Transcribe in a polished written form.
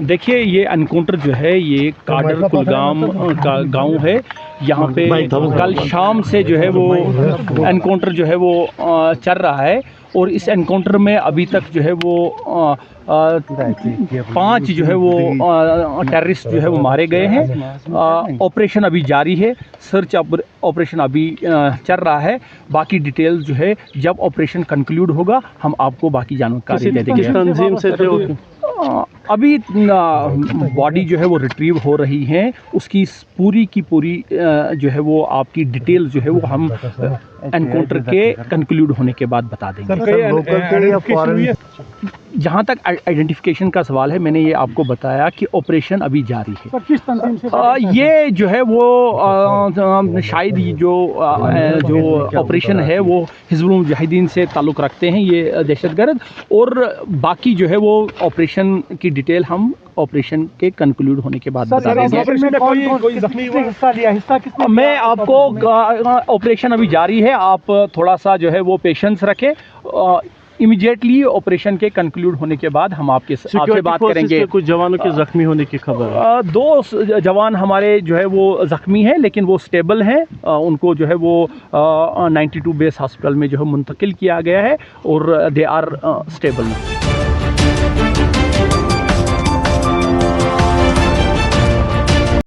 देखिए ये एनकाउंटर जो है ये काडर कुलगाम का गांव है। यहाँ पे कल शाम से जो है वो एनकाउंटर जो है वो चल रहा है और इस एनकाउंटर में अभी तक जो है वो 5 जो है वो टेररिस्ट जो है वो मारे गए हैं। ऑपरेशन अभी जारी है, सर्च ऑपरेशन अभी चल रहा है। बाकी डिटेल जो है जब ऑपरेशन कंक्लूड होगा हम आपको बाकी जानकारी दे देंगे। किस तंजीम से थे? अभी बॉडी जो है वो रिट्रीव हो रही है, उसकी पूरी की पूरी जो है वो आपकी डिटेल जो है वो हम एनकाउंटर के कंक्लूड होने के बाद बता देंगे। जहाँ तक आइडेंटिफिकेशन का सवाल है, मैंने ये आपको बताया कि ऑपरेशन अभी जारी है। किस तंजीम से ये जो है वो शायद जो ऑपरेशन है वो हिज़्बुल मुजाहिदीन से ताल्लुक़ रखते हैं ये दहशतगर्द, और बाकी जो है वो ऑपरेशन की डिटेल हम ऑपरेशन के कंक्लूड होने के बाद बता देंगे। मैं आपको ऑपरेशन अभी जारी है, आप थोड़ा सा जो है वो पेशेंस रखें। इमीडिएटली ऑपरेशन के कंक्लूड होने के बाद हम आपसे बात करेंगे। कुछ जवानों के जख्मी होने की खबर है। 2 जवान हमारे जो है वो ज़ख्मी हैं, लेकिन वो स्टेबल हैं। उनको जो है वो 92 बेस हॉस्पिटल में जो है मुंतकिल किया गया है और दे आर स्टेबल।